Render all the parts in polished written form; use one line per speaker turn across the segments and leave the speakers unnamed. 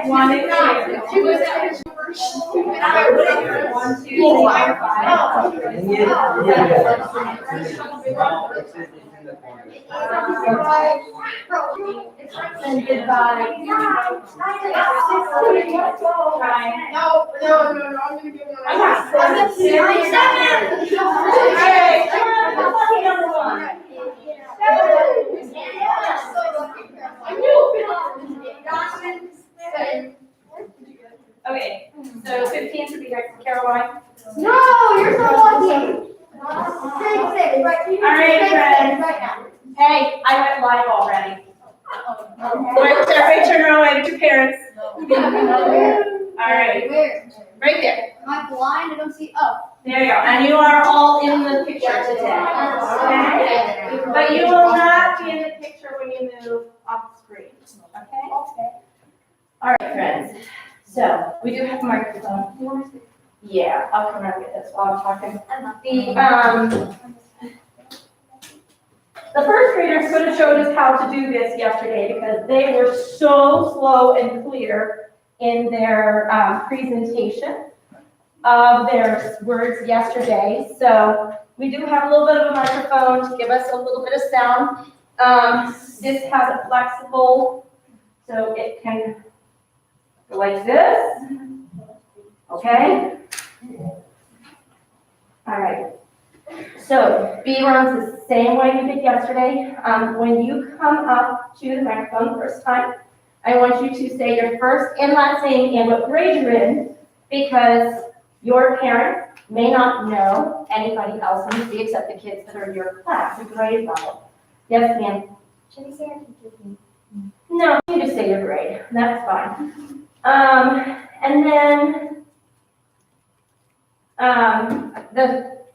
One and two. One, two, three, four, five. And goodbye.
No, I'm gonna get one.
I got Okay, so 15 should be Caroline.
No, you're so lucky. 6, right.
All right, friends.
Right now.
Hey, I went live already. Wait, everybody turn around and wave at your parents. All right,
Where?
right there.
Am I blind? I don't see. Oh.
There you go. And you are all in the picture today. Okay? But you will not be in the picture when you move off the screen. Okay? All right, friends. So we do have a microphone. Yeah, I'll come around and get this while I'm talking. The first graders could have showed us how to do this yesterday because they were so slow and clear in their presentation of their words yesterday. So we do have a little bit of a microphone to give us a little bit of sound. This has a flexible, so it can go like this. Okay? All right. So B runs the same way you did yesterday. When you come up to the microphone the first time, I want you to say your first and last name and what grade you're in, because your parents may not know anybody else in the city except the kids that are in your class, your grade level. Yes, ma'am?
Should we say our teacher's name?
No, you just say your grade. That's fine. And then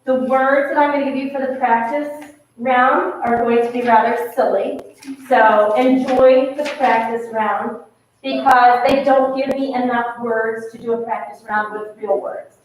the words that I'm going to give you for the practice round are going to be rather silly. So enjoy the practice round because they don't give me enough words to do a practice round with real words.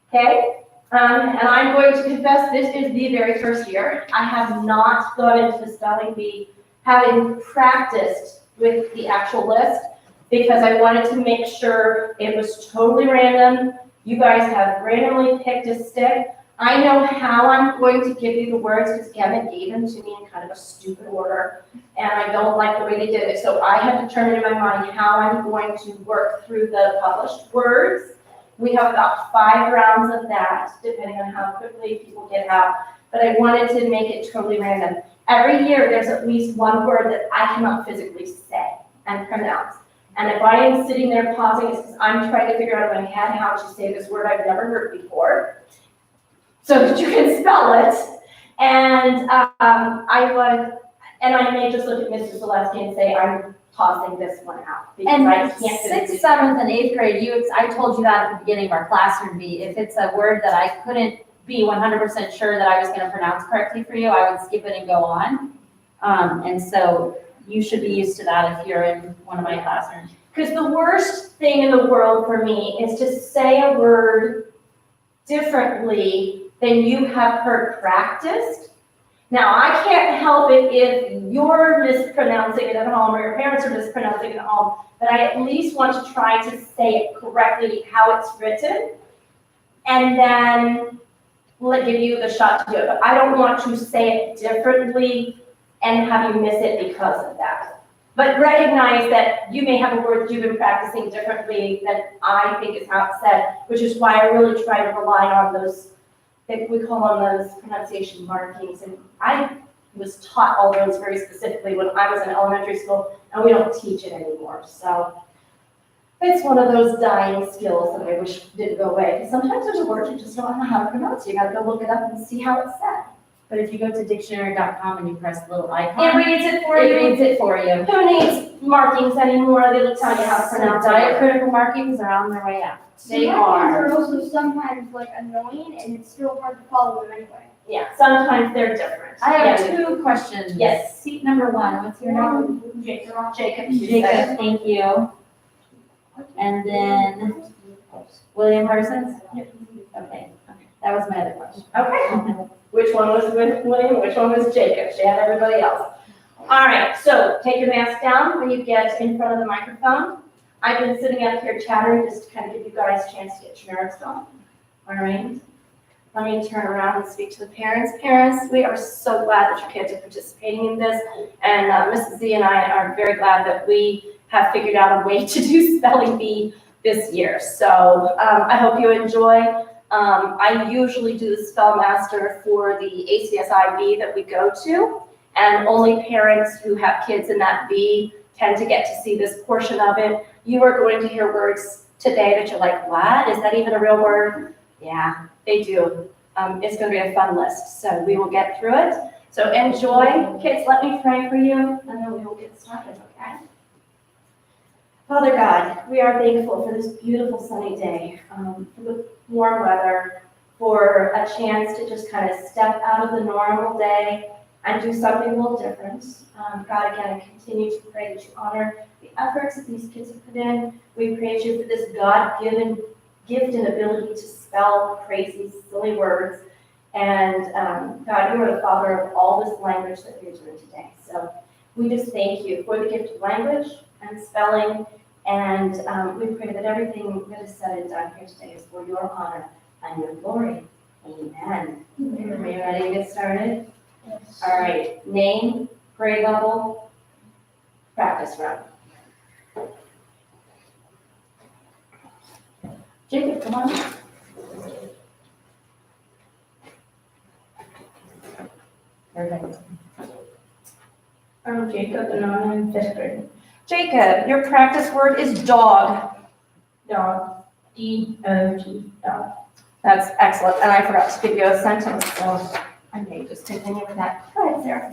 Okay? And I'm going to confess this is the very first year. I have not gone into the spelling bee having practiced with the actual list because I wanted to make sure it was totally random. You guys have randomly picked a stick. I know how I'm going to give you the words because Kevin gave them to me in kind of a stupid order, and I don't like the way they did it. So I have determined in my mind how I'm going to work through the published words. We have about 5 rounds of that, depending on how quickly people get out. But I wanted to make it totally random. Every year, there's at least one word that I cannot physically say and pronounce. And if I am sitting there pausing, it's because I'm trying to figure out in my head how to say this word I've never heard before, so that you can spell it. And I may just look at Mr. Zaleski and say, I'm tossing this one out because
And
I can't.
6th, 7th, and 8th grade, I told you that at the beginning of our classroom bee. If it's a word that I couldn't be 100% sure that I was going to pronounce correctly for you, I would skip it and go on. And so you should be used to that if you're in one of my classrooms.
Because the worst thing in the world for me is to say a word differently than you have heard practiced. Now, I can't help it if you're mispronouncing it at home or your parents are mispronouncing it at home, but I at least want to try to say it correctly how it's written, and then give you the shot to do it. But I don't want to say it differently and have you miss it because of that. But recognize that you may have a word that you've been practicing differently than I think is how it's said, which is why I really try to rely on those, we call them those pronunciation markings. And I was taught all those very specifically when I was in elementary school, and we don't teach it anymore. So it's one of those dying skills that I wish didn't go away. Because sometimes there's a word you just don't know how to pronounce. You got to go look it up and see how it's said.
But if you go to dictionary.com and you press the little icon,
It reads it for
it
you.
reads it for you.
Who needs markings anymore? They will tell you how to pronounce it.
Diacritical markings are on their way out.
They
Markings
are.
are also sometimes like annoying, and it's still hard to follow them anyway.
Yeah, sometimes they're different.
I have
Yeah.
2 questions.
Yes.
Seat number 1, what's your name?
Jacob.
Jacob, thank you. And then William Parsons? Okay, that was my other question.
Okay. Which one was with William? Which one was Jacob? She had everybody else. All right, so take your mask down when you get in front of the microphone. I've been sitting up here chattering just to kind of give you guys a chance to get your nerves going. All right? Let me turn around and speak to the parents. Parents, we are so glad that your kids are participating in this. And Mrs. Z and I are very glad that we have figured out a way to do spelling bee this year. So I hope you enjoy. I usually do the Spellmaster for the ACSI that we go to. And only parents who have kids in that B tend to get to see this portion of it. You are going to hear words today that you're like, what? Is that even a real word? Yeah, they do. It's going to be a fun list, so we will get through it. So enjoy. Kids, let me pray for you, and then we will get started, okay? Father God, we are thankful for this beautiful sunny day, for the warm weather, for a chance to just kind of step out of the normal day and do something a little different. God, again, I continue to pray that you honor the efforts that these kids have put in. We praise you for this God-given gift and ability to spell crazy, silly words. And God, you are the father of all this language that we're doing today. So we just thank you for the gift of language and spelling. And we pray that everything that is said and done here today is for your honor and your glory. Amen. Are you ready to get started?
Yes.
All right, name, grade level, practice round. Jacob, come on. Perfect. I'm Jacob and I'm in 5th grade. Jacob, your practice word is dog. Dog. D-O-G, dog. That's excellent, and I forgot to give you a sentence, so I may just continue with that. Go ahead, Sarah.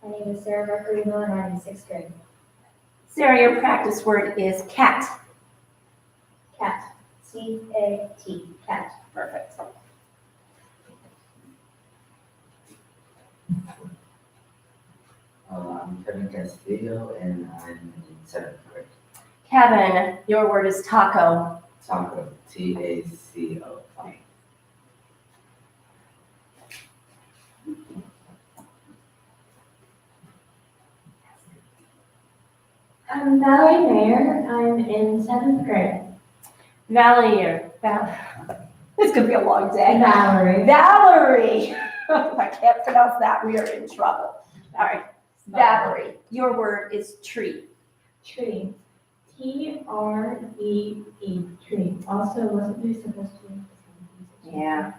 My name is Sarah Barkerino and I'm in 6th grade.
Sarah, your practice word is cat.
Cat. C-A-T. Cat.
Perfect.
I'm Kevin Castillo and I'm in 7th grade.
Kevin, your word is taco.
Taco, T-A-C-O.
I'm Valerie Mayer. I'm in 7th grade.
Valerie, it's gonna be a long day.
Valerie.
Valerie. If I can't pronounce that, we are in trouble. All right, Valerie, your word is tree.
Tree. T-R-E-E. Tree. Also, wasn't we supposed to?
Yeah.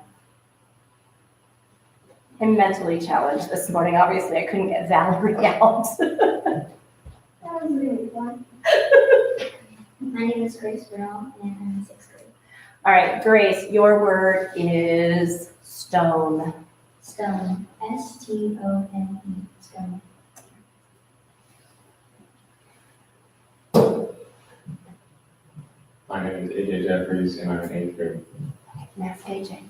I'm mentally challenged this morning. Obviously, I couldn't get Valerie out.
That was really fun. My name is Grace Brown and I'm in 6th grade.
All right, Grace, your word is stone.
Stone. S-T-O-N-E. Stone.
My name is AJ Jeffries and I'm in 8th grade.
Mask AJ.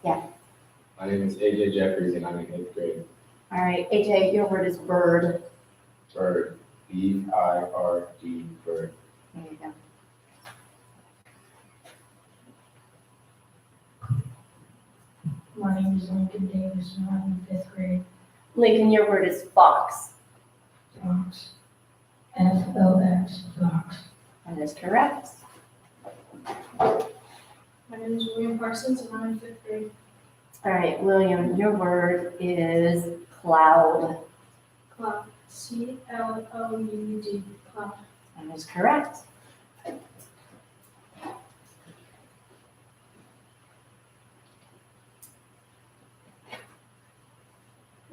My name is AJ Jeffries and I'm in 8th grade.
All right, AJ, your word is bird.
Bird, B-I-R-D, bird.
There you go.
My name is Lincoln Davis and I'm in 5th grade.
Lincoln, your word is fox.
Fox. F-O-X. Fox.
That is correct.
My name is William Parsons and I'm in 5th grade.
All right, William, your word is cloud.
Cloud. C-L-O-U-D. Cloud.
That is correct.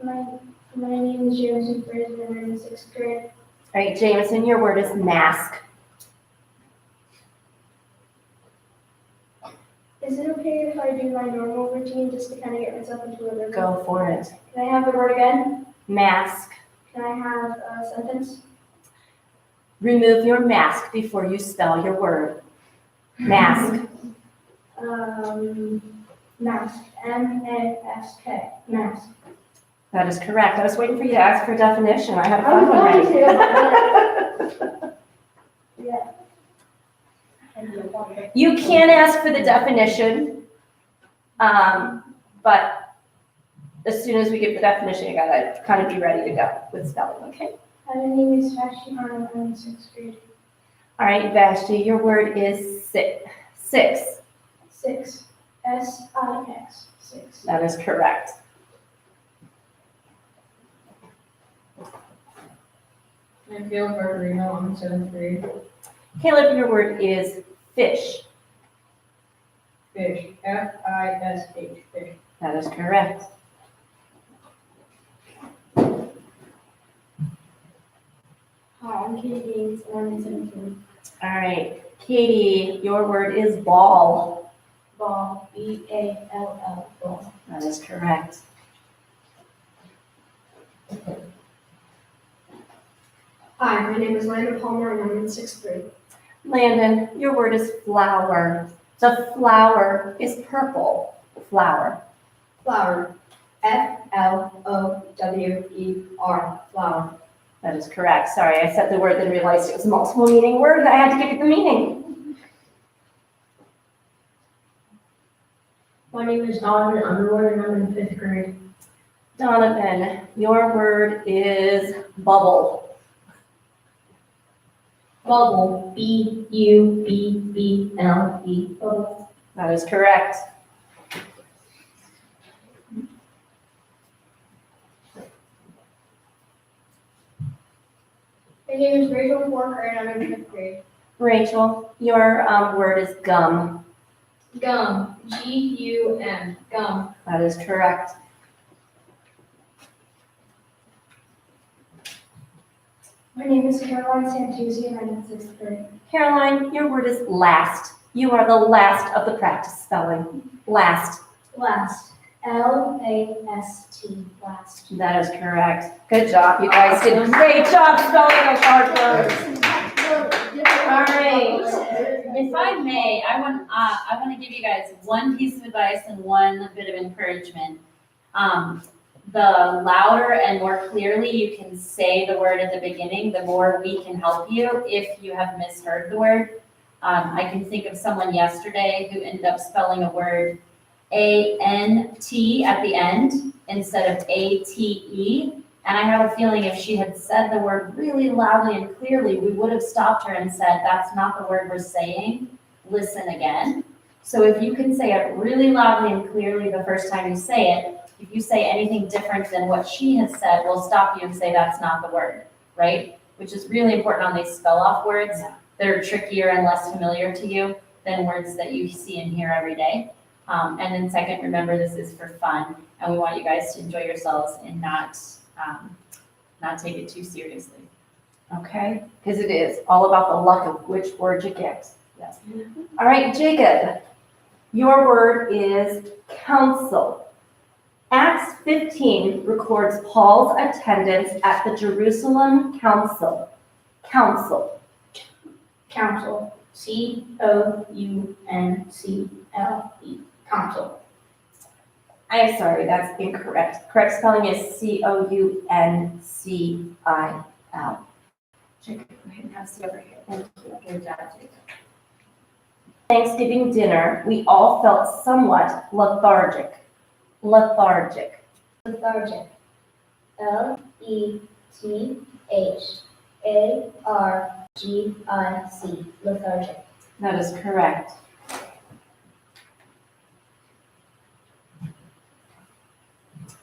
My name is Jameson Fraser and I'm in 6th grade.
All right, Jameson, your word is mask.
Is it okay if I do my normal routine just to kind of get myself into a rhythm?
Go for it.
Can I have the word again?
Mask.
Can I have a sentence?
Remove your mask before you spell your word. Mask.
Mask. M-A-S-K. Mask.
That is correct. I was waiting for you to ask for a definition. I had
I was
fun
going
already.
to. Yeah.
You can ask for the definition, but as soon as we give the definition, you gotta kind of be ready to go with spelling, okay?
My name is Vashti Arnold. I'm in 6th grade.
All right, Vashti, your word is six.
6. S-I-X. 6.
That is correct.
I'm Caleb Barbarino, I'm in 7th grade.
Caleb, your word is fish.
Fish, F-I-S-H, fish.
That is correct.
Hi, I'm Katie Gaines, and I'm in 7th grade.
All right, Katie, your word is ball.
Ball, B-A-L-L, ball.
That is correct.
Hi, my name is Landon Palmer, and I'm in 6th grade.
Landon, your word is flower. The flower is purple. Flower.
Flower, F-L-O-W-E-R, flower.
That is correct. Sorry, I said the word, then realized it was a multiple meaning word, and I had to give it the meaning.
My name is Donovan Underwood, and I'm in 5th grade.
Donovan, your word is bubble.
Bubble, B-U-B-B-L-E, bubble.
That is correct.
My name is Rachel Walker, and I'm in 5th grade.
Rachel, your word is gum.
Gum, G-U-M, gum.
That is correct.
My name is Caroline Santuzzi, and I'm in 6th grade.
Caroline, your word is last. You are the last of the practice spelling. Last.
Last, L-A-S-T, last.
That is correct. Good job. You guys did a great job spelling those hard words. All right.
If I may, I want to give you guys one piece of advice and one bit of encouragement. The louder and more clearly you can say the word at the beginning, the more we can help you if you have misheard the word. I can think of someone yesterday who ended up spelling a word A-N-T at the end instead of A-T-E. And I have a feeling if she had said the word really loudly and clearly, we would have stopped her and said, that's not the word we're saying, listen again. So if you can say it really loudly and clearly the first time you say it, if you say anything different than what she has said, we'll stop you and say that's not the word, right? Which is really important on these spell-off words. They're trickier and less familiar to you than words that you see and hear every day. And then second, remember this is for fun, and we want you guys to enjoy yourselves and not take it too seriously.
Okay? Because it is all about the luck of which word you get. Yes. All right, Jacob, your word is council. Acts 15 records Paul's attendance at the Jerusalem Council. Council.
Council, C-O-U-N-C-L-E, council.
I'm sorry, that's incorrect. Correct spelling is C-O-U-N-C-I-L. Jacob, go ahead and have a seat over here. Thank you. Good job, Jacob. Thanksgiving dinner, we all felt somewhat lethargic. Lethargic.
Lethargic, L-E-T-H-A-R-G-I-C, lethargic.
That is correct.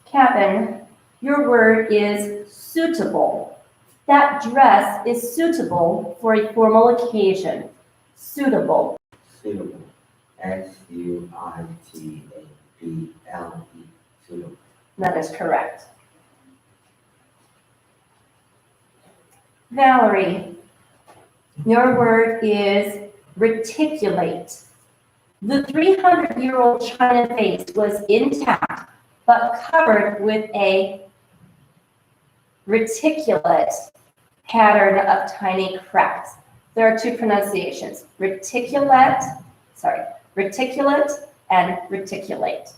Kevin, your word is suitable. That dress is suitable for a formal occasion. Suitable.
Suitable. S-U-I-T-A-B-L-E. Suitable.
That is correct. Valerie, your word is reticulate. The 300-year-old china vase was intact, but covered with a reticulate pattern of tiny cracks. There are two pronunciations, reticulate and reticulate.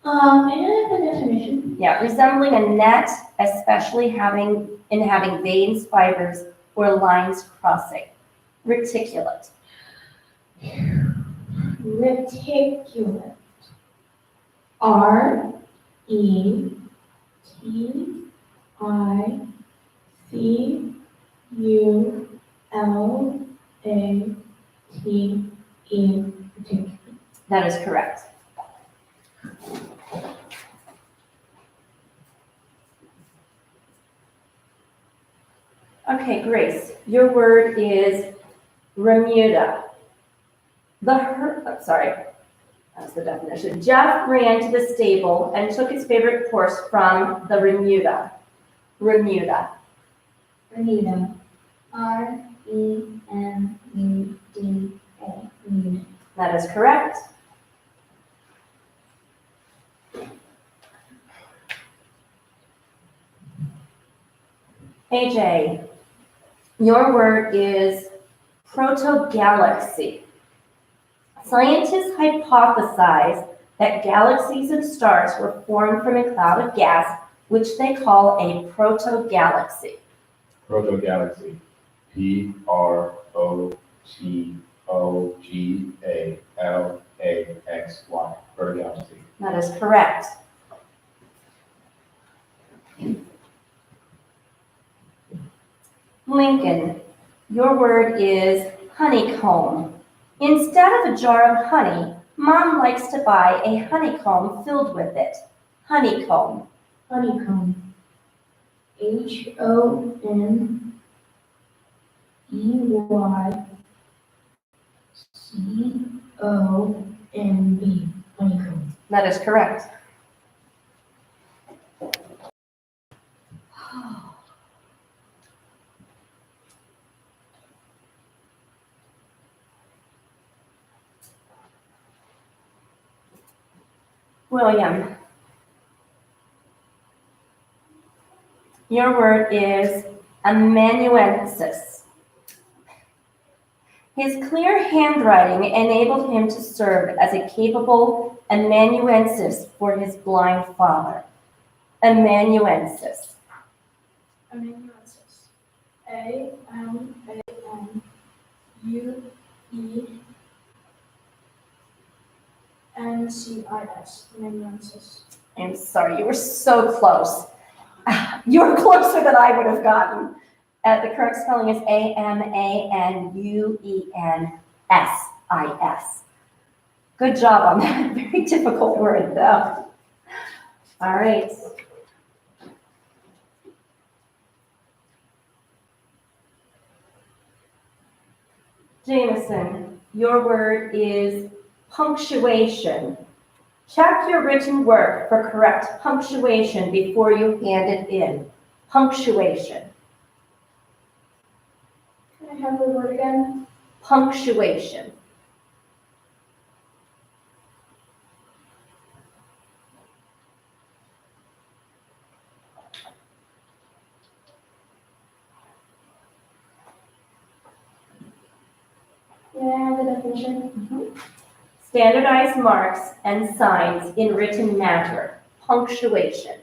May I have a definition?
Yeah, resembling a net, especially having veins, fibers, or lines crossing. Reticulate.
Reticulate. R E T I C U L A T E.
That is correct. Okay, Grace, your word is remuda. Sorry, that's the definition. Jeff ran to the stable and took his favorite horse from the remuda. Remuda.
Remuda. R-E-M-U-D-A. Remuda.
That is correct. AJ, your word is protogalaxy. Scientists hypothesize that galaxies and stars were formed from a cloud of gas, which they call a protogalaxy.
Protogalaxy. Protogalaxy. Protogalaxy.
That is correct. Lincoln, your word is honeycomb. Instead of a jar of honey, Mom likes to buy a honeycomb filled with it. Honeycomb.
Honeycomb. H-O-N-E-Y-C-O-M-B. Honeycomb.
That is correct. William, your word is amanuensis. His clear handwriting enabled him to serve as a capable amanuensis for his blind father. Amanuensis.
Amanuensis. A-M-A-N-U-E-N-C-I-S. Amanuensis.
I'm sorry, you were so close. You were closer than I would have gotten. The correct spelling is Amanuensis. Good job on that. Very difficult word, though. All right. Jameson, your word is punctuation. Check your written work for correct punctuation before you hand it in. Punctuation.
Can I have the word again?
Punctuation.
May I have the definition?
Standardized marks and signs in written matter. Punctuation.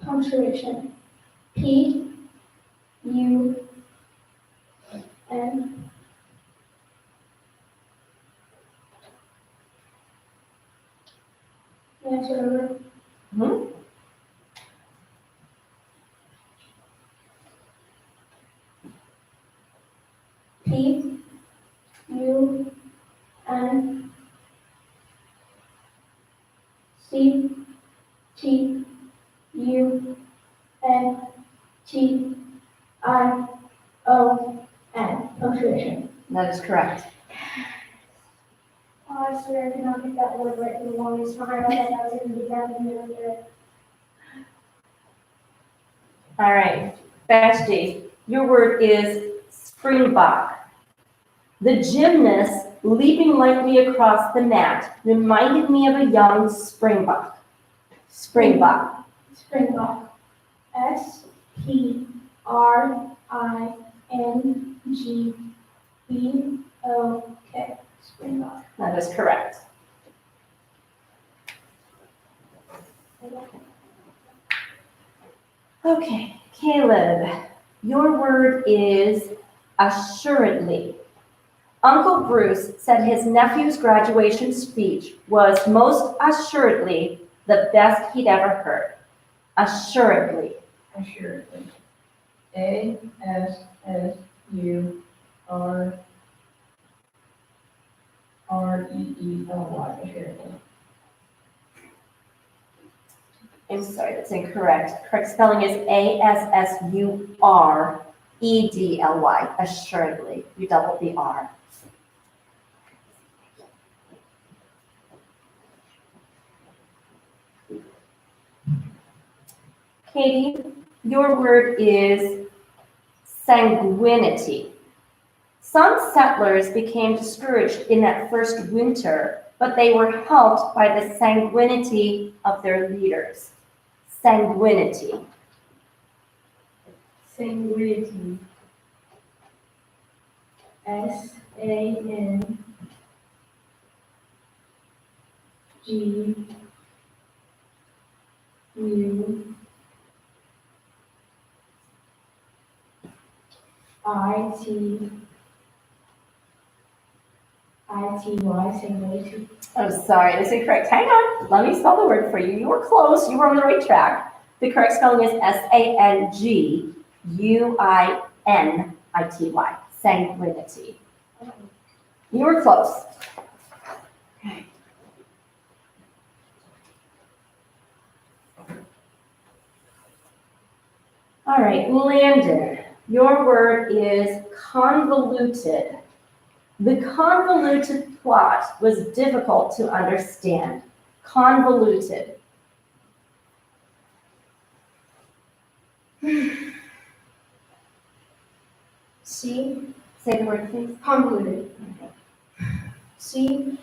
Punctuation. P-U-N. Yes, over. P-U-N. C-T-U-N-T-I-O-N. Punctuation.
That is correct.
Oh, I swear I could not get that word right for the longest time. I thought that was going to be better than it.
All right. Betsy, your word is springbok. The gymnast leaping lightly across the mat reminded me of a young springbok. Springbok.
Springbok. S-P-R-I-N-G-B-O-K. Springbok.
That is correct.
Caleb, your word is assuredly. Uncle Bruce said his nephew's graduation speech was most assuredly the best he'd ever heard. Assuredly.
Assuredly. ASSURREEDLY. Assuredly.
I'm sorry, that's incorrect. Correct spelling is ASSUREDLY, assuredly. You double the R. Katie, your word is sanguinity. Some settlers became discouraged in that first winter, but they were helped by the sanguinity of their leaders. Sanguinity.
Sanguinity. Sanguinity.
I'm sorry, that's incorrect. Hang on, let me spell the word for you. You were close, you were on the right track. The correct spelling is sanguinity, sanguinity. You were close. All right, Landon, your word is convoluted. The convoluted plot was difficult to understand. Convoluted.
C.
Say the word, please.
Convoluted. CONV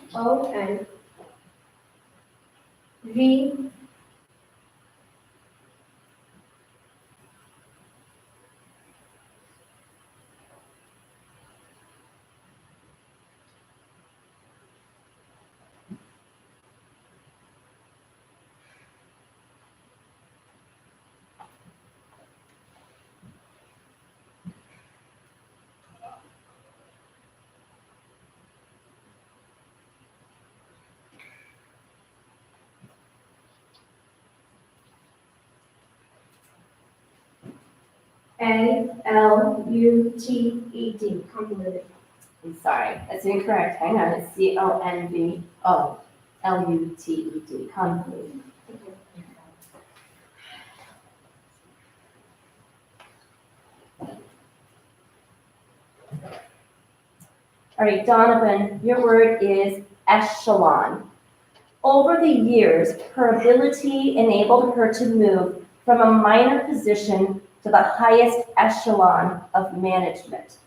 ALUTED. Convoluted.
I'm sorry, that's incorrect. Hang on, it's CONVOLUTED. Convoluted. All right, Donovan, your word is echelon. Over the years, her ability enabled her to move from a minor position to the highest echelon of management.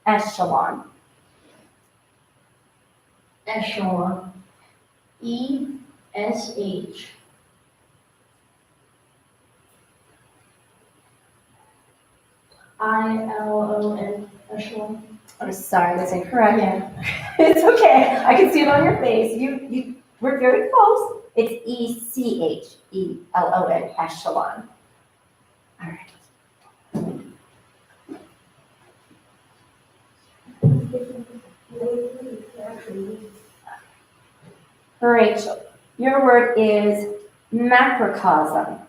Echelon.
Echelon. ESH. ILON. Echelon.
I'm sorry, that's incorrect. It's okay. I can see it on your face. You were very close. It's ECHELON, echelon. All right. Rachel, your word is macrocosm.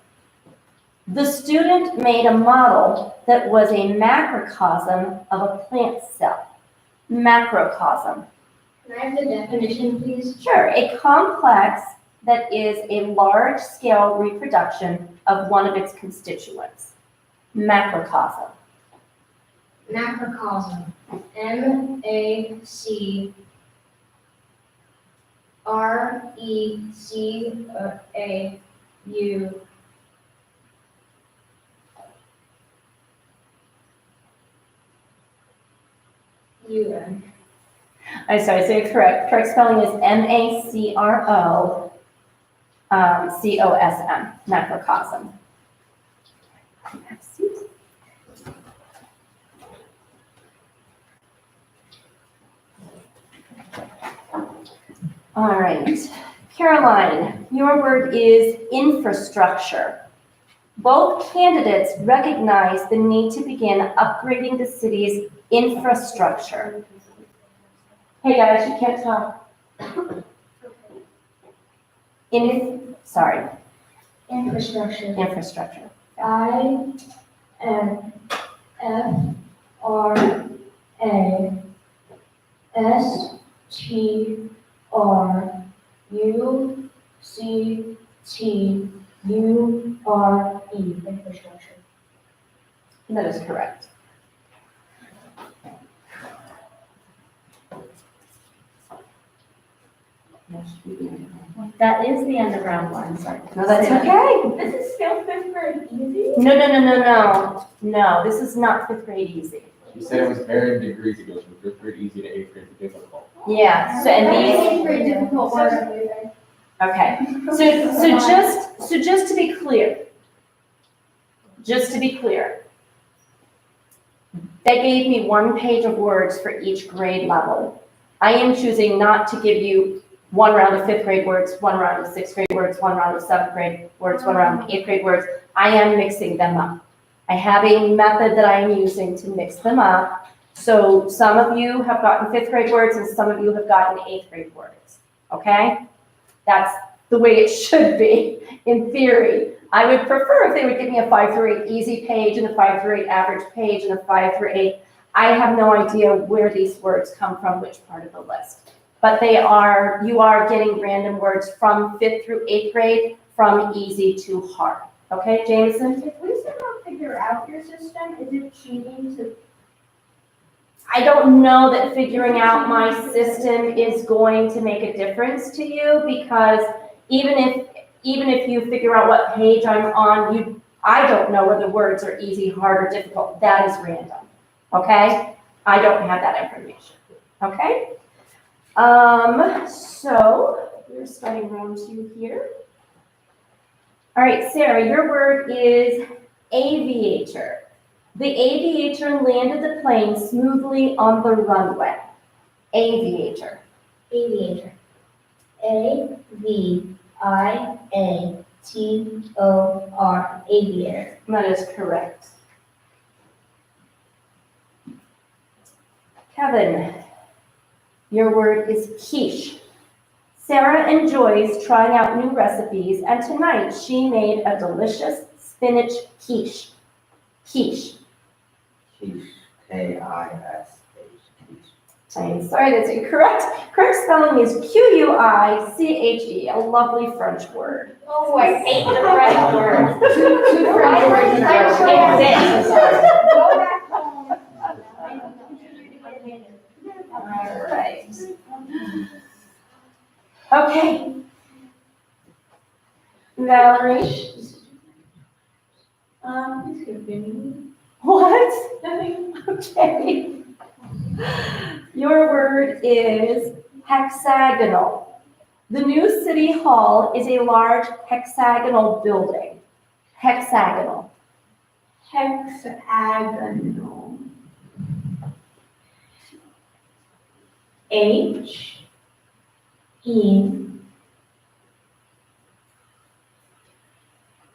The student made a model that was a macrocosm of a plant cell. Macrocosm.
Can I have the definition, please?
Sure, a complex that is a large-scale reproduction of one of its constituents. Macrocosm.
Macrocosm. MACRECAU. UN.
I'm sorry, so you're correct. Correct spelling is MACROCOSM, macrocosm. All right, Caroline, your word is infrastructure. Both candidates recognize the need to begin upgrading the city's infrastructure. Hey guys, you can't talk. Sorry,
Infrastructure.
infrastructure.
Infrastructure. Infrastructure.
That is correct.
That is the end of round one, sorry.
No, that's okay.
This is still fifth grade easy?
No, this is not fifth grade easy.
You said it was varying degrees. It goes from fifth grade easy to eighth grade difficult.
Yeah, so and these,
Eighth grade difficult words.
okay. So just to be clear, they gave me 1 page of words for each grade level. I am choosing not to give you 1 round of fifth grade words, 1 round of sixth grade words, 1 round of seventh grade words, 1 round of eighth grade words. I am mixing them up. I have a method that I am using to mix them up. So some of you have gotten fifth grade words and some of you have gotten eighth grade words, okay? That's the way it should be in theory. I would prefer if they would give me a 5 through 8 easy page and a 5 through 8 average page and a 5 through 8. I have no idea where these words come from, which part of the list. But you are getting random words from 5th through 8th grade, from easy to hard. Okay, Jameson?
If we somehow figure out your system, is it cheating to?
I don't know that figuring out my system is going to make a difference to you, because even if you figure out what page I'm on, I don't know whether words are easy, hard, or difficult. That is random. Okay? I don't have that information. Okay? So we're starting round 2 here. All right, Sarah, your word is aviator. The aviator landed the plane smoothly on the runway. Aviator.
Aviator. A-V-I-A-T-O-R. Aviator.
That is correct. Kevin, your word is quiche. Sarah enjoys trying out new recipes, and tonight she made a delicious spinach quiche. Quiche.
Quiche. K-I-S-H. Quiche.
I'm sorry, that's incorrect. Correct spelling is Q-U-I-C-H-E, a lovely French word.
Oh, I hate the French word.
Two French words exist.
Go back home.
All right. Okay. Valerie,
Please give me.
what?
Nothing.
Okay. Your word is hexagonal. The new city hall is a large hexagonal building. Hexagonal.
Hexagonal. H E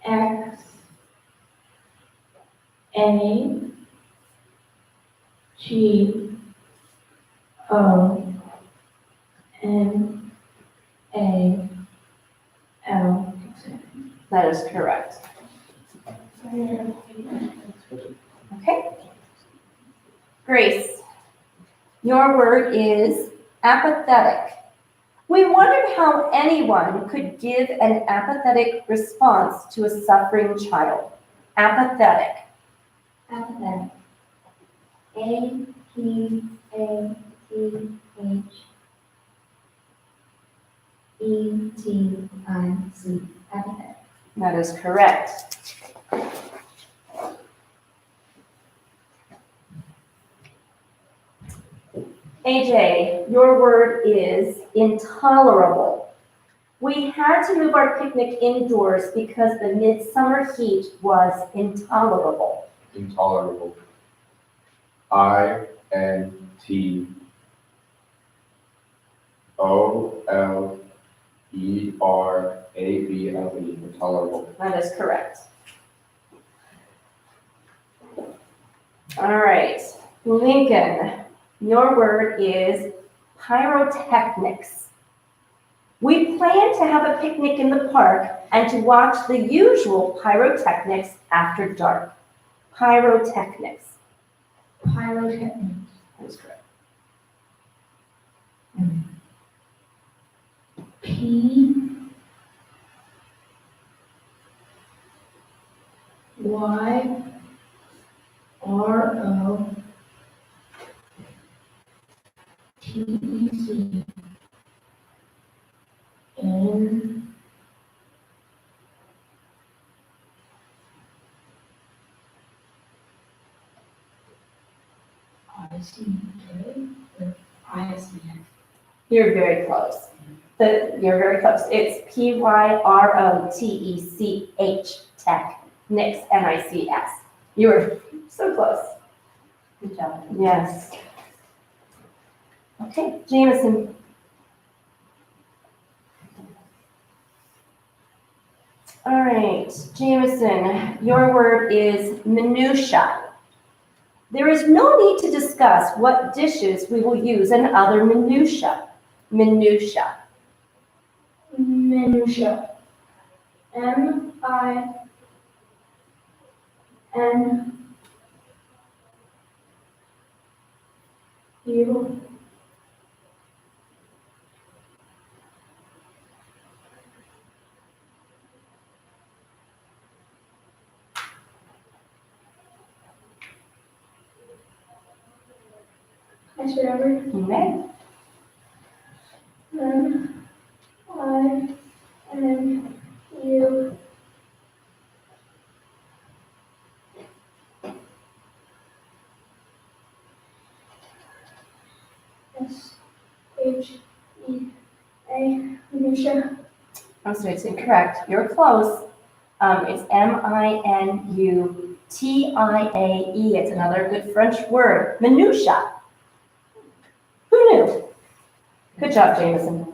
X A G O N A L.
That is correct. Okay. Grace, your word is apathetic. We wondered how anyone could give an apathetic response to a suffering child. Apathetic.
Apathetic. A-P-A-T-H-E-T-I-C. Apathetic.
That is correct. AJ, your word is intolerable. We had to move our picnic indoors because the midsummer heat was intolerable.
Intolerable. I-N-T-O-L-E-R-A-B-L-E. Intolerable.
That is correct. All right, Lincoln, your word is pyrotechnics. We plan to have a picnic in the park and to watch the usual pyrotechnics after dark. Pyrotechnics.
Pyrotechnics.
That is correct.
P Y R O T E C N I C K or I S E N.
You're very close. You're very close. It's Pyrotechch, tech, Nix, Nics. You were so close.
Good job.
Yes. Okay, Jameson. All right, Jameson, your word is minutia. There is no need to discuss what dishes we will use and other minutia. Minutia.
Minutia. M-I-N U I should ever
You may.
M-I-N-U S-H-E-A minutia.
I'm sorry, it's incorrect. You're close. It's Minutiae. It's another good French word. Minutia. Who knew? Good job, Jameson.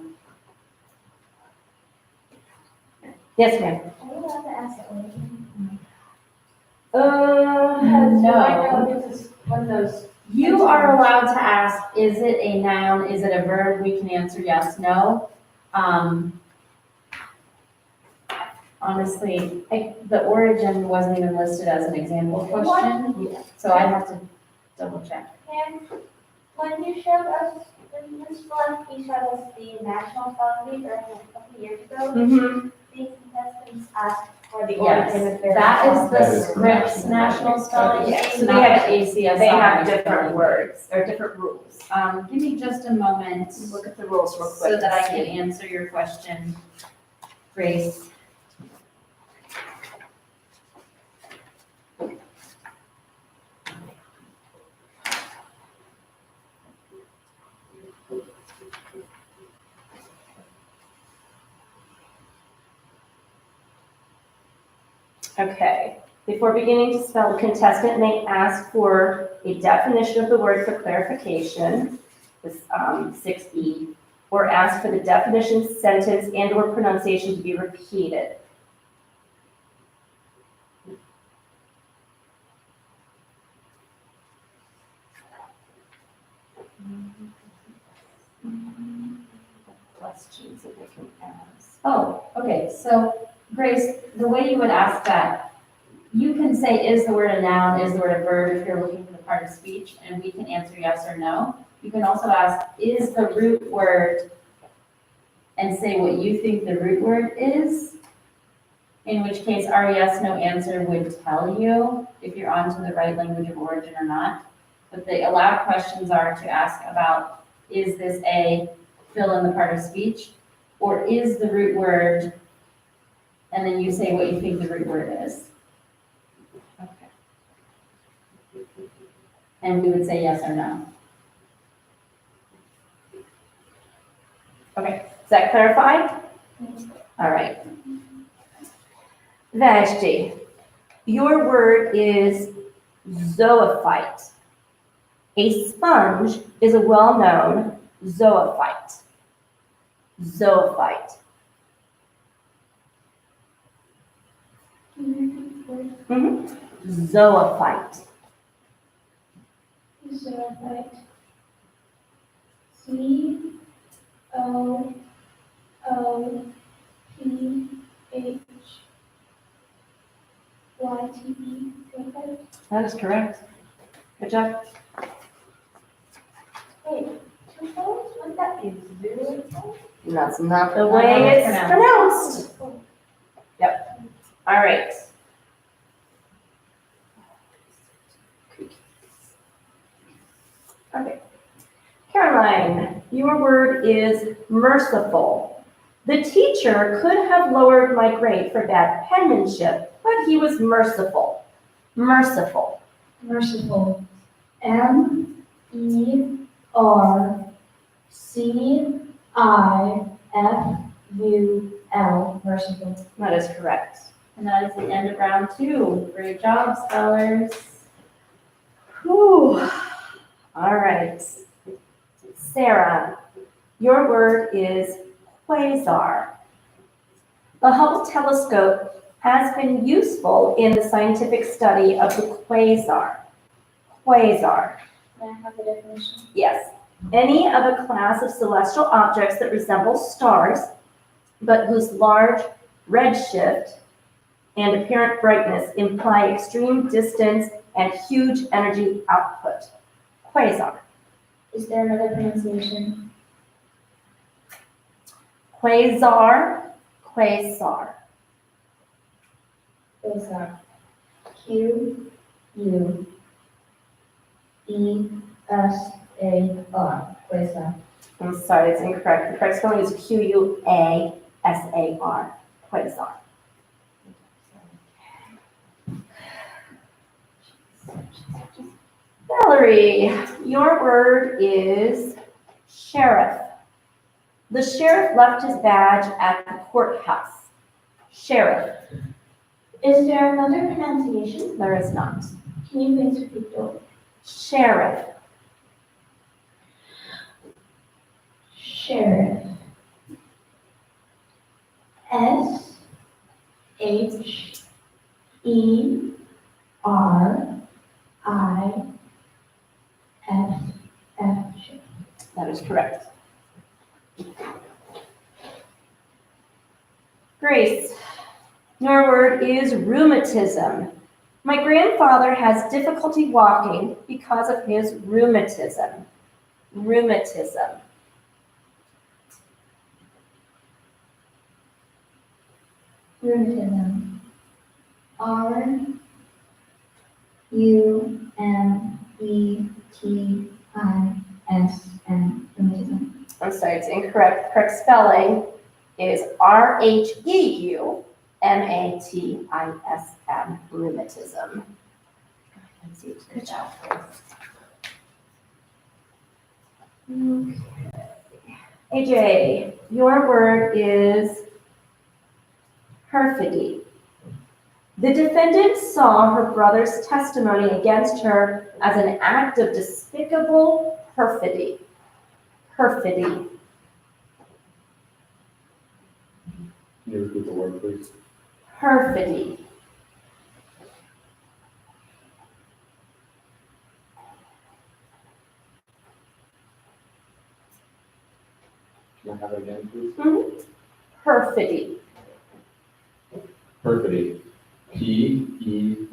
Yes, ma'am.
Are you allowed to ask that one?
No.
This is one of those.
You are allowed to ask, is it a noun, is it a verb? We can answer yes, no. Honestly, the origin wasn't even listed as an example question, so I have to double check.
And when you showed us, when Ms. Fluffy showed us the national spelling bee a couple years ago,
Mm-hmm.
the contestants asked for the
Yes,
origin of their.
that is
That
the
is
Scripps National Spelling
Yeah,
Bee,
so they
not
have-
the ACSI.
They have different words or different rules.
Give me just a moment
Look at the rules real quick.
so that I
and
can
see.
answer your question, Grace.
Okay. Before beginning to spell, the contestant may ask for a definition of the word for clarification, this 6E, or ask for the definition, sentence, and/or pronunciation to be repeated. Questions that they can ask.
Oh, okay, so Grace, the way you would ask that, you can say, is the word a noun, is the word a verb, if you're looking for the part of speech, and we can answer yes or no. You can also ask, is the root word, and say what you think the root word is, in which case our yes, no answer would tell you if you're onto the right language of origin or not. But the allowed questions are to ask about, is this a fill in the part of speech, or is the root word, and then you say what you think the root word is.
Okay.
And we would say yes or no.
Okay, does that clarify? All right. Vashti, your word is zoophyte. A sponge is a well-known zoophyte. Zoophyte. Zoophyte.
Xerophite. Xerophite.
That is correct. Good job.
Wait, two phones? Wouldn't that be zero?
That's not the
Not how
way
it's
it's pronounced. All right. Okay. Caroline, your word is merciful. The teacher could have lowered my grade for bad penmanship, but he was merciful. Merciful.
Merciful. Merciful. Merciful.
That is correct. And that is the end of round 2. Great job, spellers. Whew. All right. Sarah, your word is quasar. The Hubble telescope has been useful in the scientific study of the quasar. Quasar.
Can I have the definition?
Yes. Any of a class of celestial objects that resemble stars, but whose large redshift and apparent brightness imply extreme distance and huge energy output. Quasar.
Is there another pronunciation?
Quasar. Quasar.
Quasar. Quasar. Quasar.
I'm sorry, it's incorrect. The correct spelling is Quasar. Quasar. Valerie, your word is sheriff. The sheriff left his badge at the courthouse. Sheriff.
Is there another pronunciation?
There is not.
Can you please repeat those?
Sheriff.
Sheriff. Sheriff.
That is correct. Grace, your word is rheumatism. My grandfather has difficulty walking because of his rheumatism. Rheumatism.
Rheumatism. Rheumatism. Rheumatism.
I'm sorry, it's incorrect. The correct spelling is Rheumatism. Rheumatism. Good job. Okay. AJ, your word is perfidy. The defendant saw her brother's testimony against her as an act of despicable perfidy. Perfidy.
Can you repeat the word, please?
Perfidy.
Can I have it again, please?
Perfidy.
Perfidy. P-E-R-F-I-D-Y.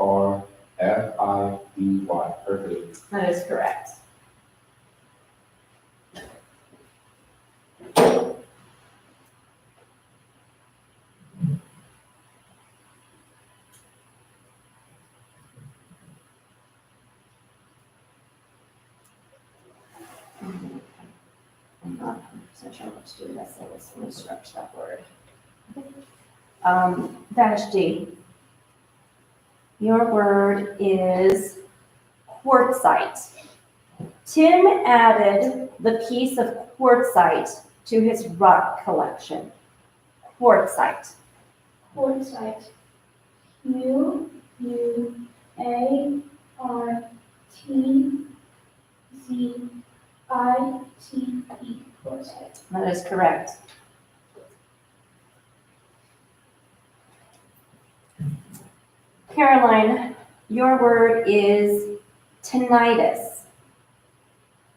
Perfidy.
That is correct. I'm not 100% sure what to do with that, so let's let me stretch that word. Vashti, your word is quartzite. Tim added the piece of quartzite to his rock collection. Quartzite.
Quartzite. Quartzite. Quartzite.
That is correct. Caroline, your word is tinnitus.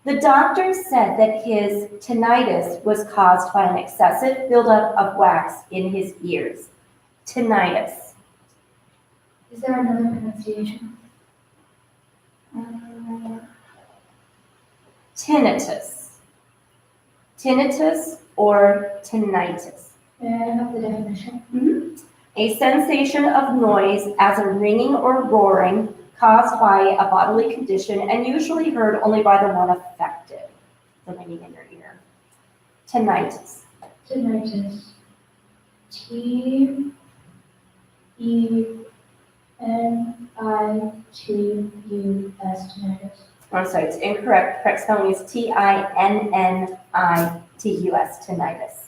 The doctor said that his tinnitus was caused by an excessive buildup of wax in his ears. Tinnitus.
Is there another pronunciation?
Tinnitus. Tinnitus or tinnitus.
May I have the definition?
A sensation of noise as a ringing or roaring caused by a bodily condition and usually heard only by the one affected. The ringing in your ear. Tinnitus.
Tinnitus. Tinnitus. Tinnitus.
I'm sorry, it's incorrect. Correct spelling is Tinnitus, tinnitus.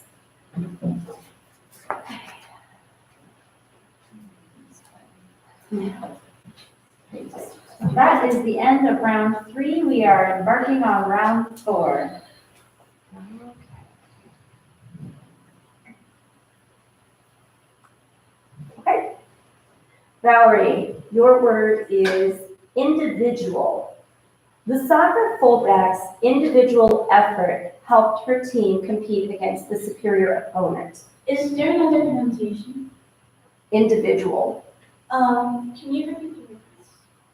That is the end of round 3. We are embarking on round 4.
Okay. Valerie, your word is individual. The soccer fullback's individual effort helped her team compete against the superior opponent.
Is there another pronunciation?
Individual.
Can you repeat the words?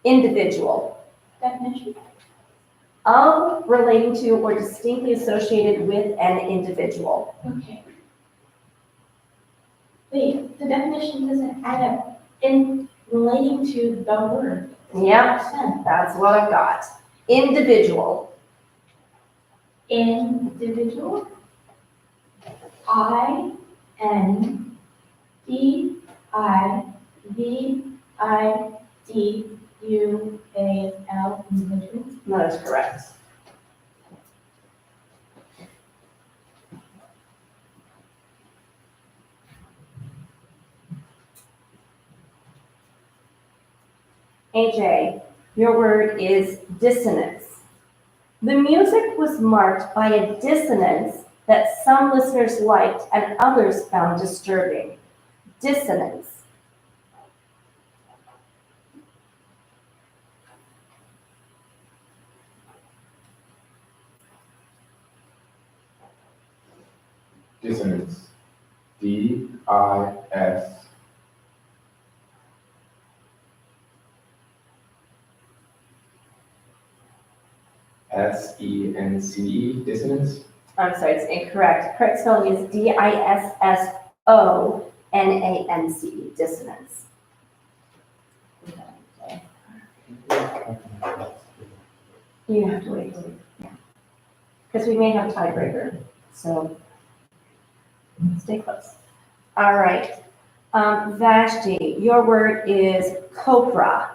Individual.
Definition?
Of, relating to, or distinctly associated with an individual.
Okay. Wait, the definition doesn't add up in relating to the word.
Yep, that's what I've got. Individual.
Individual. INDIVIDUAL, individual.
That is correct. AJ, your word is dissonance. The music was marked by a dissonance that some listeners liked and others found disturbing. Dissonance.
Dissonance. D-I-S. S-E-N-C-E, dissonance?
I'm sorry, it's incorrect. Correct spelling is D-I-S-S-O-N-A-N-C-E, dissonance. You have to wait. Because we may have a tiebreaker, so stay close. All right. Vashti, your word is copra.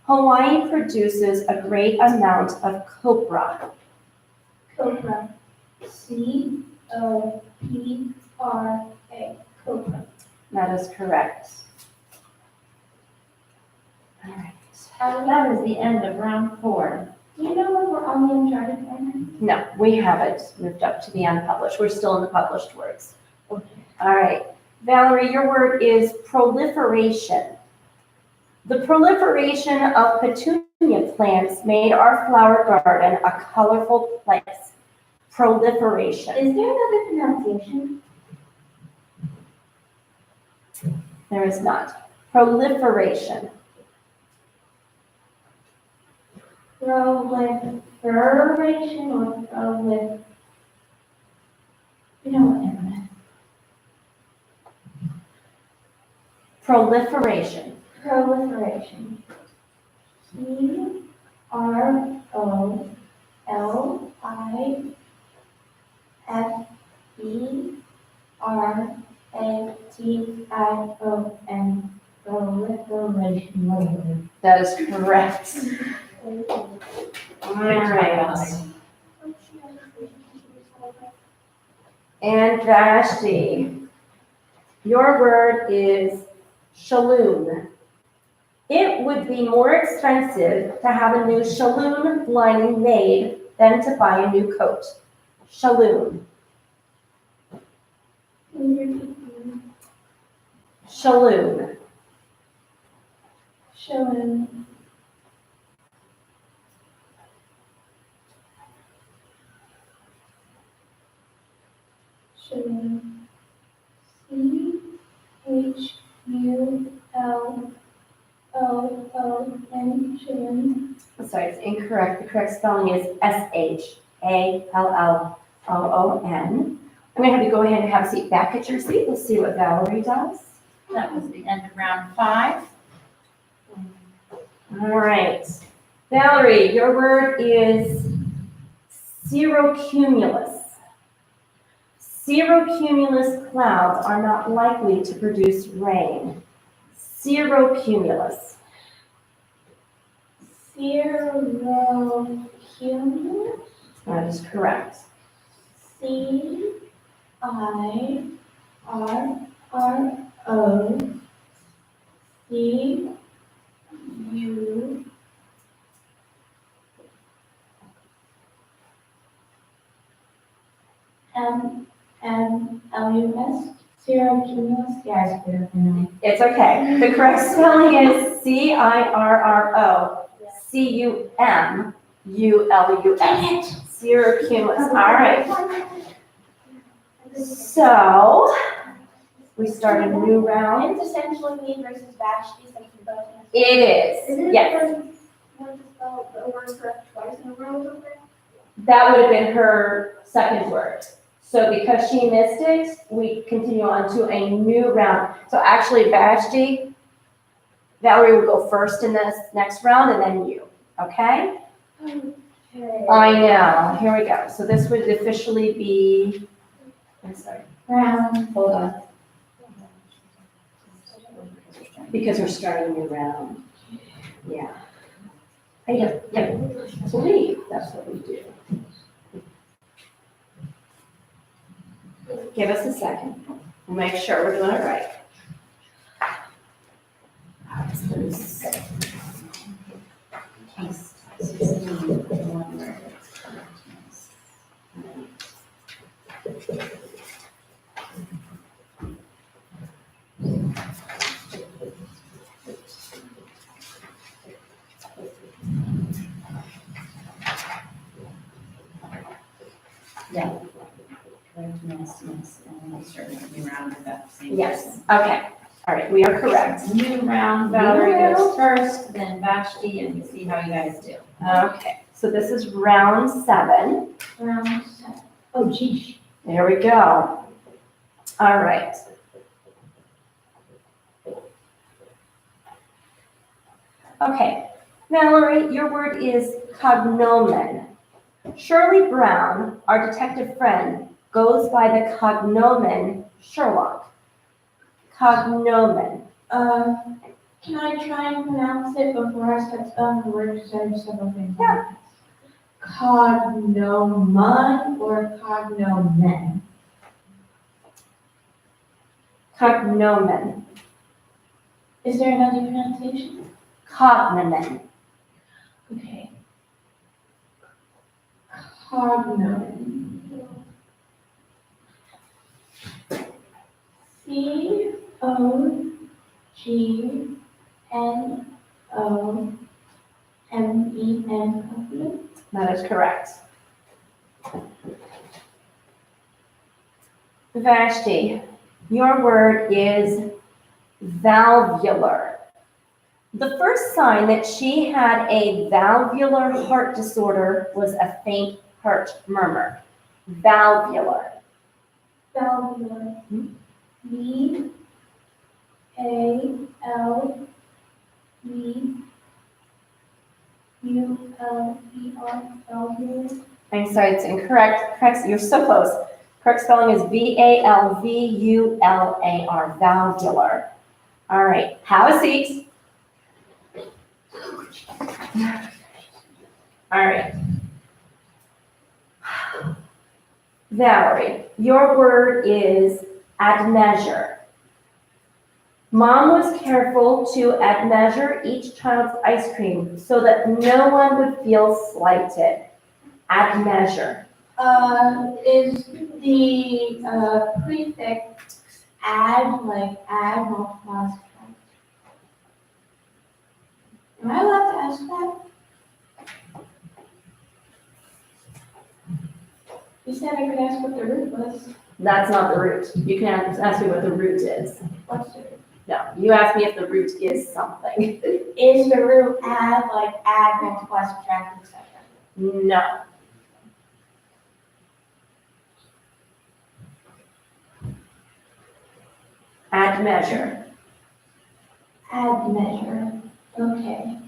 Hawaii produces a great amount of copra.
Copra. C-O-P-R-A. Copra.
That is correct. All right.
That is the end of round 4.
Do you know if we're on the uncharted one?
No, we haven't moved up to the unpublished. We're still in the published words. All right. Valerie, your word is proliferation. The proliferation of petunia plants made our flower garden a colorful place. Proliferation.
Is there another pronunciation?
There is not. Proliferation.
Proliferation or prolif? You know what, never mind.
Proliferation.
Proliferation. Proliferation. Proliferation.
That is correct. All right. And Vashti, your word is shalloon. It would be more expensive to have a new shalloon lining made than to buy a new coat. Shalloon. Shalloon.
Showing.
Children. C-H-U-L-O-O-N, children.
I'm sorry, it's incorrect. The correct spelling is S-H-A-L-L-O-O-N. I'm gonna have you go ahead and have a seat back at your seat. We'll see what Valerie does.
That was the end of round 5.
All right. Valerie, your word is cirrocumulus. Cirrocumulus clouds are not likely to produce rain. Cirrocumulus.
Cirrocumulus.
That is correct.
C-I-R-R-O-C-U. M-M-L-U-S, cirrocumulus, yeah,
It's okay. The correct spelling is C-I-R-R-O-C-U-M-U-L-U-S. Cirrocumulus. All right. So we start a new round.
It's essentially me versus Vashti, since we both have.
It is. Yes.
Want to spell the word correct twice in a row over there?
That would have been her second word. So because she missed it, we continue on to a new round. So actually, Valerie will go first in this next round and then you, okay?
Okay.
I know, here we go. So this would officially be, I'm sorry,
Round.
hold on. Because we're starting a new round. Yeah. I believe that's what we do. Give us a second. We'll make sure we're doing it right.
Yeah. Correct, yes, and then we'll start a new round with that same
Yes,
person.
okay. All right, we are correct.
New round, Valerie goes first, then Vashti, and we see how you guys do.
Okay, so this is round 7.
Round 7. Oh, geez.
There we go. All right. Okay, Valerie, your word is cognomen. Shirley Brown, our detective friend, goes by the cognomen Sherlock. Cognomen.
Can I try and pronounce it before I start spelling the word, because I have several things.
Yeah.
Cognomen or cognomen?
Cognomen.
Is there another pronunciation?
Cognomen.
Okay. Cognomen. C-O-G-N-O-M-E-N.
That is correct. Vashti, your word is valvular. The first sign that she had a valvular heart disorder was a faint heart murmur. Valvular.
Valvular. V-A-L-V-U-L-E-R. Valvular.
I'm sorry, it's incorrect. Correct, you're so close. Correct spelling is V-A-L-V-U-L-A-R, valvular. All right, have a seat. All right. Valerie, your word is admeasure. Mom was careful to admeasure each child's ice cream so that no one would feel slighted. Admeasure.
Is the prefix add, like add, multiply, subtract? Am I allowed to ask that? You said I could ask what the root was.
That's not the root. You can ask me what the root is.
What's the root?
No, you asked me if the root is something.
Is the root add, like add, multiply, subtract, etc.?
No. Add measure.
Add measure, okay.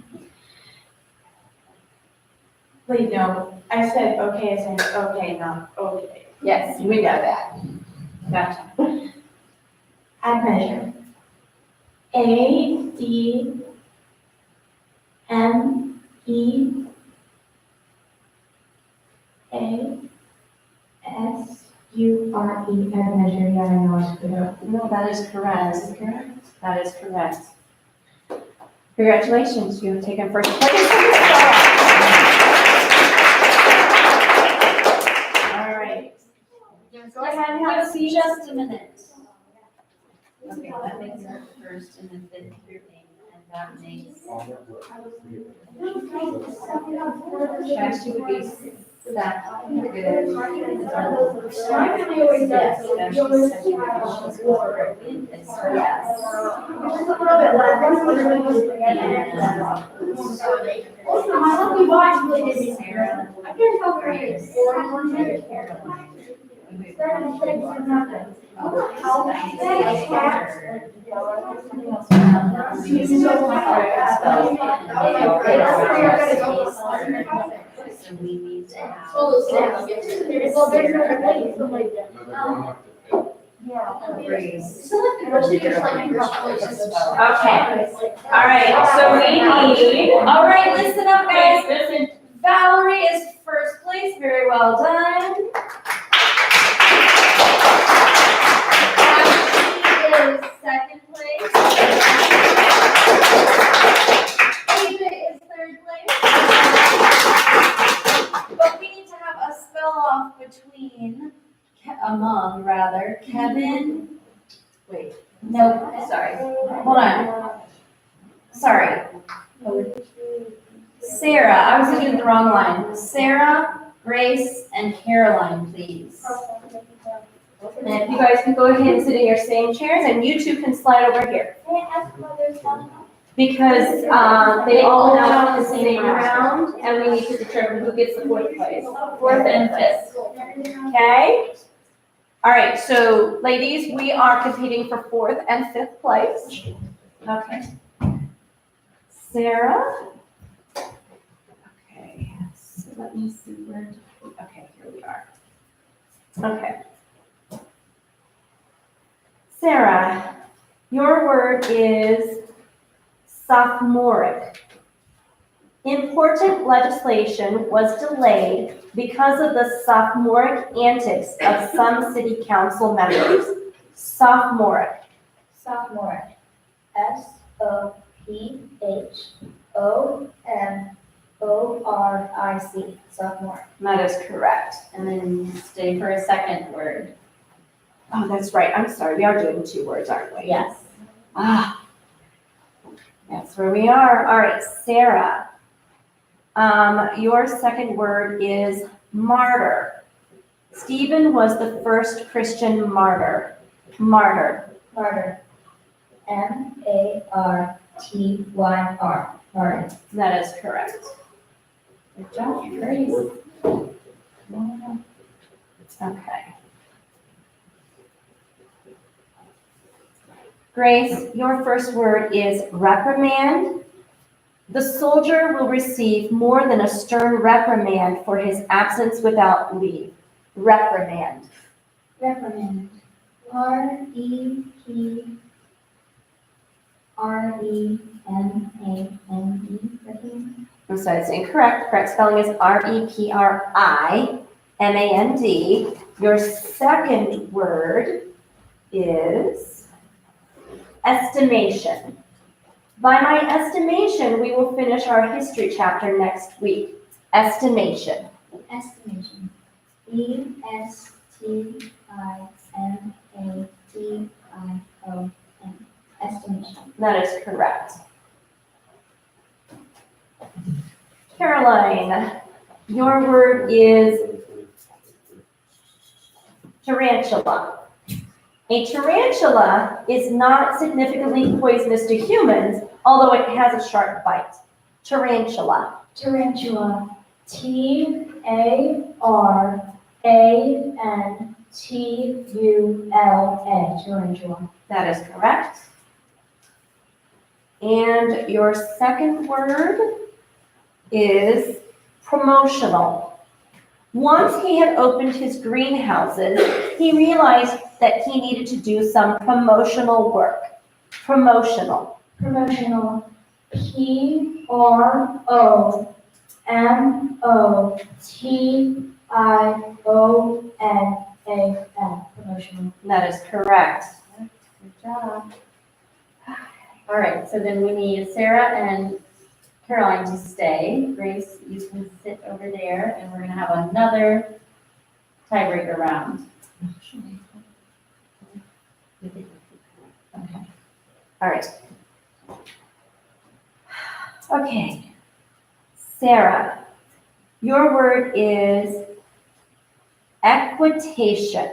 Wait, no, I said okay, I said okay, not okay.
Yes, we know that.
Gotcha.
Add measure. A, D, M, E, A, S, U, R, E, add measure, yeah, I know I screwed up.
No, that is correct. That is correct. Congratulations, you have taken first place. All right. Go ahead and have a seat. Just a minute. Okay, that makes your first and then fifth your name, and that makes. Actually would be second. Yes, and she said she was working, and so yes.
Also, my lucky watch really did
Sarah,
I can't tell where it
Grace,
is.
Caroline. So we need to have.
Well, they're different ways, but like.
Grace.
Okay. All right, so we need,
All right, listen up, guys. Valerie is first place. Very well done. Ashley is second place. Ava is third place. But we need to have a spell off among Kevin. Wait, no, sorry. Hold on. Sorry. Sarah, I was looking at the wrong line. Sarah, Grace, and Caroline, please.
and if you guys can go ahead and sit in your same chairs, and you two can slide over here.
Can I ask why there's one?
Because, they all went out in the same round, and we need to determine who gets the fourth place. Fourth and fifth, okay? All right, so ladies, we are competing for fourth and fifth place. Okay. Sarah? Okay, so let me see where, okay, here we are. Okay. Sarah, your word is sophomoric. Important legislation was delayed because of the sophomoric antics of some city council members. Sophomoric.
Sophomore. SOPHOMORIC. Sophomore.
That is correct. And then stay for a second word.
Oh, that's right. I'm sorry. We are doing two words, aren't we?
Yes.
Ah, that's where we are. All right, Sarah. Your second word is martyr. Stephen was the first Christian martyr. Martyr.
Martyr. MARTYR. Martyr.
That is correct.
Good job, Grace.
Okay. Grace, your first word is reprimand. The soldier will receive more than a stern reprimand for his absence without leave. Reprimand.
Reprimand. REPRIMANE. Reprimand.
I'm sorry, it's incorrect. Correct spelling is REPRIMAND. Your second word is estimation. By my estimation, we will finish our history chapter next week. Estimation.
Estimation. ESTIMATION. Estimation.
That is correct. Caroline, your word is Tarantula. A tarantula is not significantly poisonous to humans, although it has a sharp bite. Tarantula.
Tarantula. Tarantula. Tarantula.
That is correct. And your second word is promotional. Once he had opened his greenhouses, he realized that he needed to do some promotional work. Promotional.
Promotional. Promotional. Promotional.
That is correct.
Good job. All right, so then we need Sarah and Caroline to stay. Grace, you can sit over there, and we're gonna have another tiebreaker round. Okay.
All right. Okay. Sarah, your word is equitation.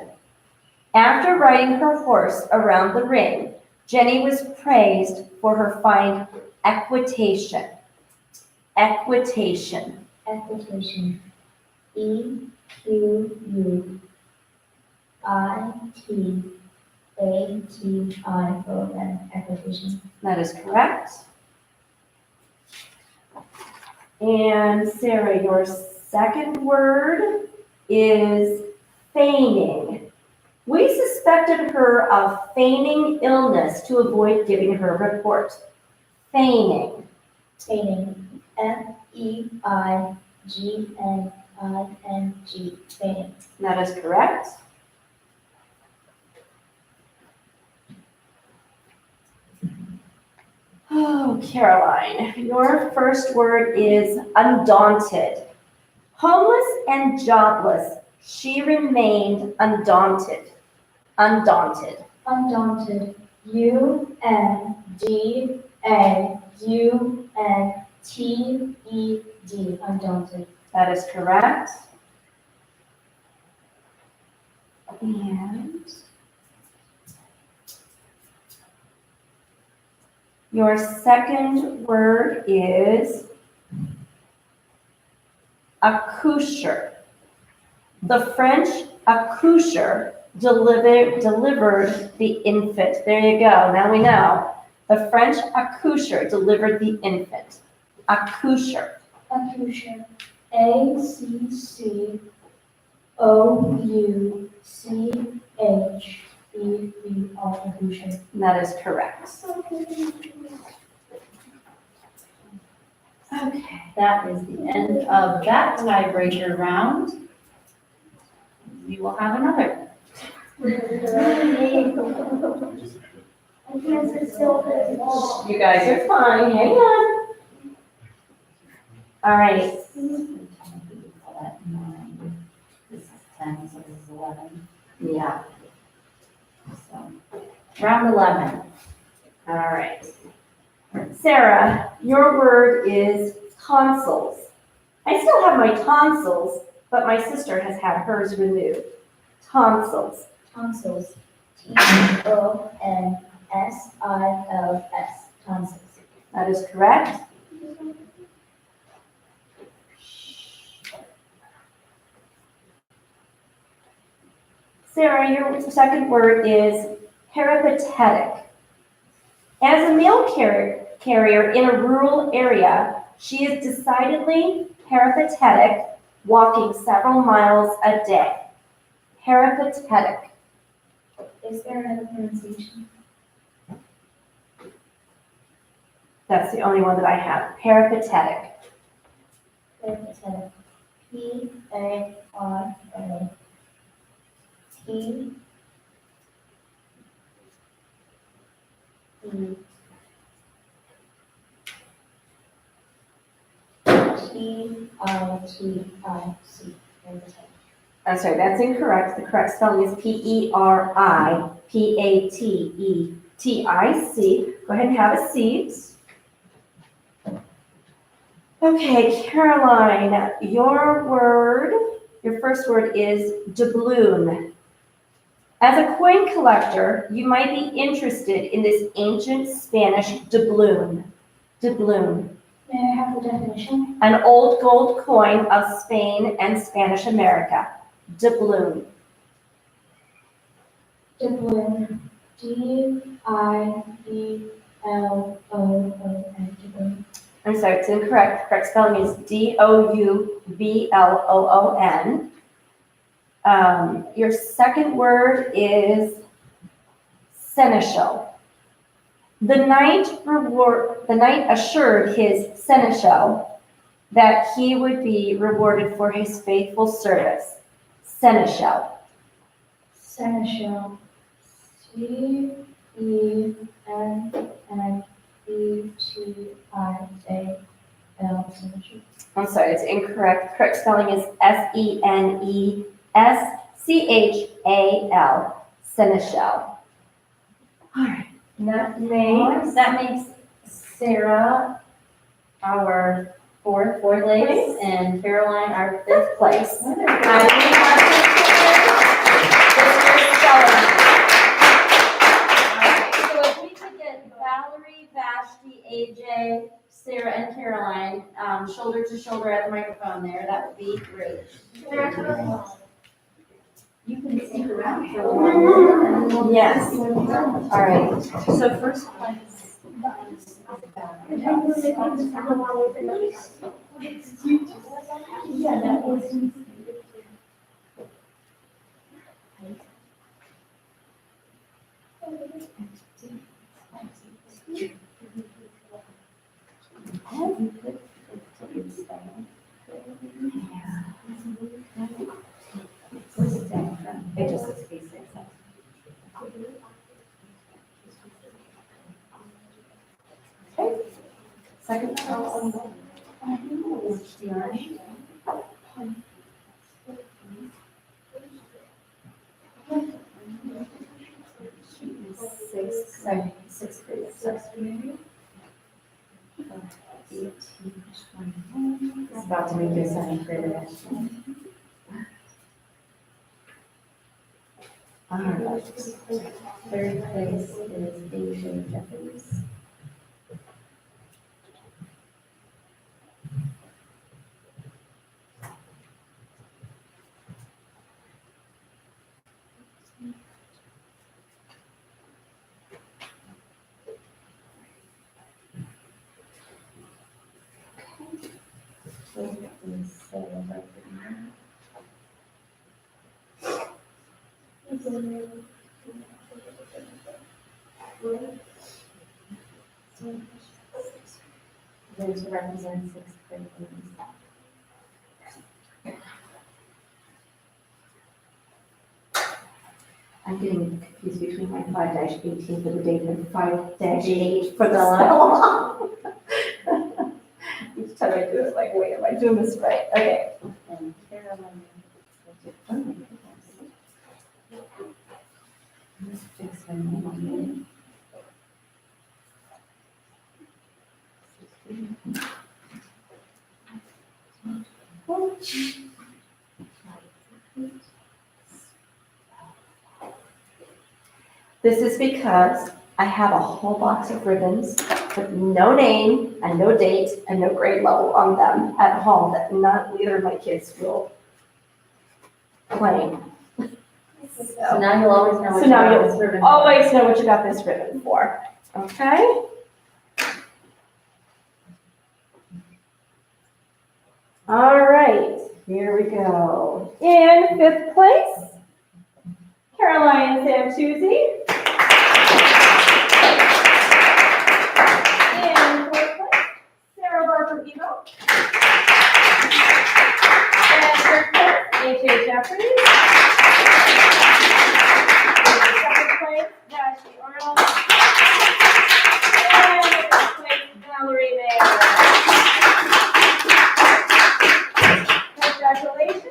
After riding her horse around the ring, Jenny was praised for her fine equitation. Equitation.
Equitation. Equitation. Equitation.
That is correct. And Sarah, your second word is feigning. We suspected her of feigning illness to avoid giving her report. Feigning.
Feigning. Feining. Feigning.
That is correct. Oh, Caroline, your first word is undaunted. Homeless and jobless, she remained undaunted. Undaunted.
Undaunted. Undaunted. Undaunted.
That is correct. And your second word is accoucher. The French accoucher delivered the infant. There you go. Now we know. The French accoucher delivered the infant. Accoucher.
Accoucher. Accoucher. Accoucher.
That is correct. Okay.
That is the end of that tiebreaker round. We will have another. You guys are fine. Hang on. All right. This is 10, so this is 11. Yeah. So, round 11.
All right. Sarah, your word is tonsils. I still have my tonsils, but my sister has had hers removed. Tonsils.
Tonsils. Tonsils. Tonsils.
That is correct. Sarah, your second word is peripatetic. As a mail carrier in a rural area, she is decidedly peripatetic, walking several miles a day. Peripatetic.
Is there another pronunciation?
That's the only one that I have. Peripatetic.
Peripatetic. P-A-R-A. T. E. T-I-T-I-C. Peripatetic.
I'm sorry, that's incorrect. The correct spelling is Peripatetic. Go ahead and have a seat. Okay, Caroline, your first word is doubloon. As a coin collector, you might be interested in this ancient Spanish doubloon. Doubloon,
May I have the definition?
an old gold coin of Spain and Spanish America. Doubloon.
Doubloon. D-I-B-L-O-O-N. Doubloon.
I'm sorry, it's incorrect. Correct spelling is D-O-U-B-L-O-O-N. Your second word is seneschal. The knight assured his seneschal that he would be rewarded for his faithful service. Seneschal.
Seneschal. C-E-N-N-E-T-I-A-L. Seneschal.
I'm sorry, it's incorrect. Correct spelling is S-E-N-E-S-C-H-A-L. Seneschal. All right. That
That makes Sarah our fourth place and Caroline our fifth place.
I need our
So if we could get Valerie, Vashti, AJ, Sarah, and Caroline, shoulder to shoulder at the microphone there, that would be great. You can stick around for a while.
Yes. All right. So first place. It just is basic. Okay. Second place. Sixth grade. 18, 21. It's about to make you a seventh grader. All right. Third place is AJ Jeffries. Going to represent sixth grade. I'm getting confused between my 5-18 for the date and 5-8 for the spell. Each time I do it, like, wait, am I doing this right? Okay.
And Caroline. Fix her name on
This is because I have a whole box of ribbons with no name and no date and no grade level on them at home that neither of my kids will claim.
So now you'll always know what
So now
you're
you'll
serving.
always know what you got this ribbon for, okay? All right, here we go. In fifth place, Caroline Santucci. In fourth place, Sarah Barker Evo. And third place, AJ Jeffries. In second place, Vashti Arnold. And first place, Valerie Mayer. Congratulations.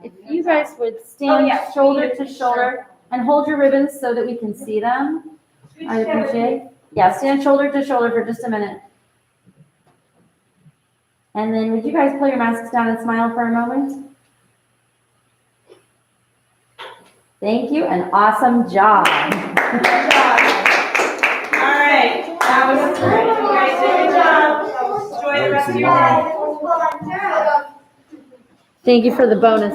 If you guys would
Oh,
stand
yeah.
shoulder to shoulder and hold your ribbons so that we can see them, I appreciate. Yeah, stand shoulder to shoulder for just a minute. And then would you guys pull your masks down and smile for a moment? Thank you and awesome job.
Good job. All right, that was great. You guys did a good job. Enjoy the rest of your day.
Thank you for the bonus.